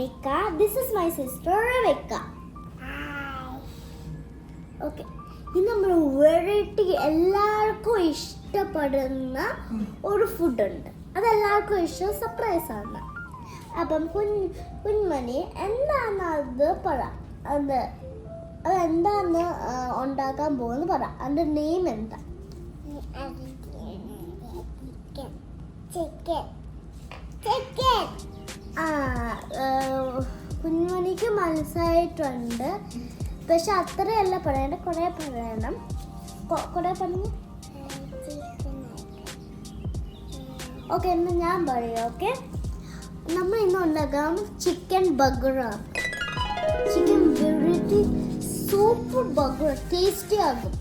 Rebecca. This is my sister Rebecca. Okay. ഇന്ന് നമ്മൾ variety എല്ലാവർക്കും ഇഷ്ടപ്പെടുന്ന ഒരു ഫുഡുണ്ട്. അതെല്ലാവർക്കും ഇഷ്ടം, സർപ്രൈസ് ആണ്. അപ്പം കുഞ്ഞുമണി എന്താണ് അത് പറ, അതെന്താന്ന് ഉണ്ടാക്കാൻ പോകുന്നത് പറ. അതിൻ്റെ നെയിം എന്താ? കുഞ്ഞുമണിക്ക് മനസ്സായിട്ടുണ്ട്, പക്ഷെ അത്രയല്ല പറയണ്ട, കുറേ പറയണം. കുറേ പറഞ്ഞു. ഓക്കെ, എന്നാൽ ഞാൻ പറയാം. ഓക്കെ, നമ്മൾ ഇന്ന് ഉണ്ടാക്കാം ചിക്കൻ ബർഗറാണ്. Chicken variety super burger, tasty ആകും.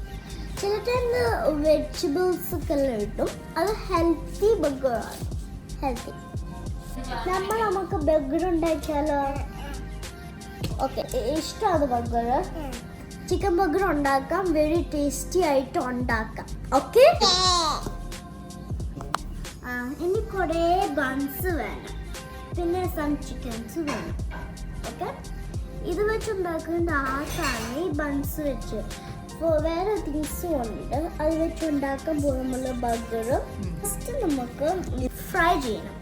ചില ടൈമിൽ വെജിറ്റബിൾസ് ഒക്കെ കിട്ടും. അത് ഹെൽത്തി ബർഗറാണ്, ഹെൽത്തി. നമുക്ക് ബർഗർ ഉണ്ടാക്കിയാലോ? ഓക്കെ, ഇഷ്ടമാണ് ബർഗർ. ചിക്കൻ ബർഗർ ഉണ്ടാക്കാം, വെരി ടേസ്റ്റി ആയിട്ട് ഉണ്ടാക്കാം. ഓക്കെ, ഇനി കുറേ ബൺസ് വേണം, പിന്നെ സം ചിക്കൻസ് വേണം. ഓക്കെ, ഇത് വെച്ച് ഉണ്ടാക്കേണ്ട ആസാണ് ഈ ബൺസ് വെച്ച്. വേറെ തിങ്സും ഉണ്ട്, അത് വെച്ച് ഉണ്ടാക്കാൻ പോകുമ്പോൾ ബർഗർ ഫസ്റ്റ് നമുക്ക് ഫ്രൈ ചെയ്യണം.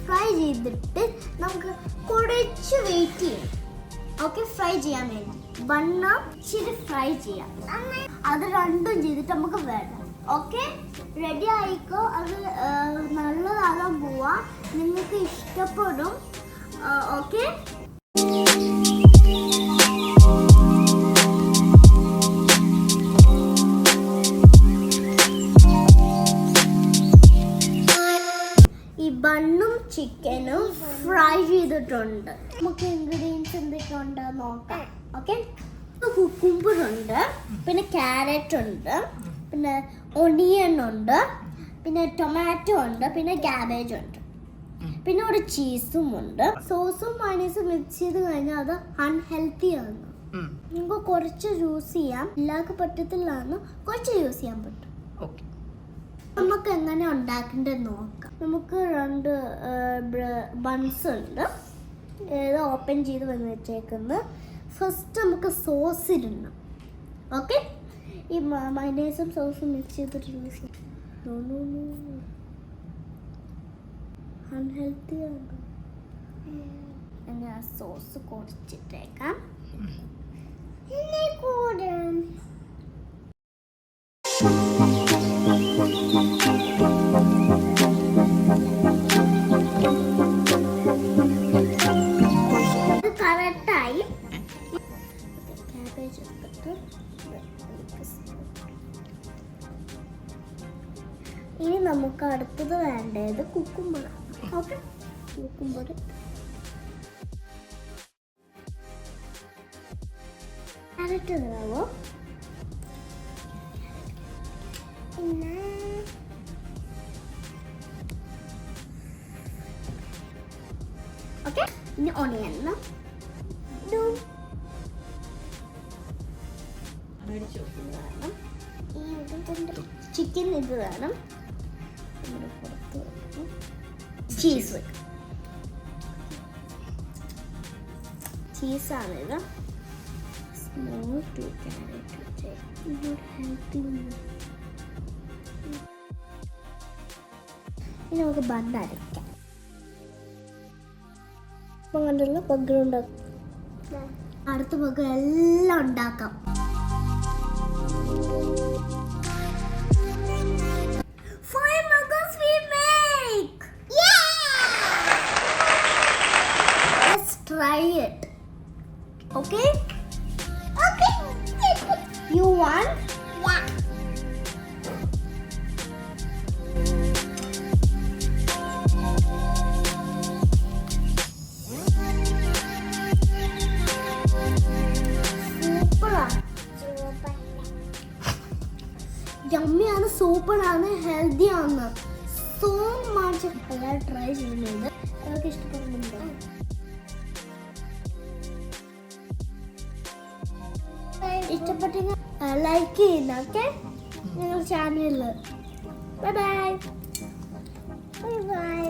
ഫ്രൈ ചെയ്തിട്ട് നമുക്ക് കുറച്ച് വെയിറ്റ് ചെയ്യണം. ഓക്കെ, ഫ്രൈ ചെയ്യാൻ വേണ്ടി ബണ്ണ ഇച്ചിരി ഫ്രൈ ചെയ്യാം. അത് രണ്ടും ചെയ്തിട്ട് നമുക്ക് വേണം. ഓക്കെ, റെഡി ആയിക്കോ. അത് നല്ലതാകാൻ പോവാ, നിങ്ങൾക്ക് ഇഷ്ടപ്പെടും. ഓക്കെ, ഈ ബണ്ണും ചിക്കനും ഫ്രൈ ചെയ്തിട്ടുണ്ട്. നമുക്ക് ഇൻഗ്രീഡിയൻസ് എന്തൊക്കെ ഉണ്ടെന്ന് നോക്കാം. ഓക്കെ, കുക്കുംബർ ഉണ്ട്, പിന്നെ ക്യാരറ്റ് ഉണ്ട്, പിന്നെ ഒണിയൻ ഉണ്ട്, പിന്നെ ടൊമാറ്റോ ഉണ്ട്, പിന്നെ ക്യാബേജ് ഉണ്ട്, പിന്നെ ഒരു ചീസും ഉണ്ട്. സോസും മയോണൈസും മിക്സ് ചെയ്ത് കഴിഞ്ഞാൽ അത് അൺഹെൽത്തി ആണ്. നിങ്ങൾക്ക് കുറച്ച് യൂസ് ചെയ്യാം, എല്ലാവർക്കും പറ്റത്തില്ലാന്ന് കുറച്ച് യൂസ് ചെയ്യാൻ പറ്റും. നമുക്ക് എങ്ങനെ ഉണ്ടാക്കേണ്ടത് നോക്കാം. നമുക്ക് രണ്ട് ബൺസ് ഉണ്ട്, ഇത് ഓപ്പൺ ചെയ്ത് വന്ന് വെച്ചേക്കുന്നത്. ഫസ്റ്റ് നമുക്ക് സോസ് ഇടണം. ഓക്കെ, ഈ മയോണൈസും സോസും മിക്സ് ചെയ്തിട്ട് യൂസ് ചെയ്യാം. അൺഹെൽത്തി ആണ്. ഞാൻ സോസ് കുറച്ചിട്ടേക്കാം. കറക്റ്റായി. ക്യാബേജ് എടുത്തിട്ട് ഇനി നമുക്ക് അടുത്തത് വേണ്ടത് കുക്കുംബറാണ്. ഓക്കെ, കുക്കുംബർ ക്യാരറ്റ് ഇടാവോ? ഓക്കെ, ഇനി ഓണിയൻ ചിക്കൻ ഇത് വേണം. ചീസ്, ചീസാണിത്. Small two carrot healthy. ഇനി നമുക്ക് ബണ്ണ് അരയ്ക്കാം. അപ്പം കണ്ടുള്ള ബർഗർ ഉണ്ടാക്കാം. അടുത്ത ബർഗർ എല്ലാം ഉണ്ടാക്കാം. Try it. Okay? Okay. You want? Yeah. Yummy ആണ്, സൂപ്പർ ആണ്, ഹെൽത്തി ആണ്. So much. എല്ലാവരും ട്രൈ ചെയ്യുന്നത് അവർക്ക് ഇഷ്ടപ്പെടുന്നുണ്ടോ? ഇഷ്ടപ്പെട്ടെങ്കിൽ ലൈക്ക് ചെയ്യുന്ന. ഓക്കെ, ഞങ്ങളുടെ ചാനലിൽ. Bye bye. Bye bye.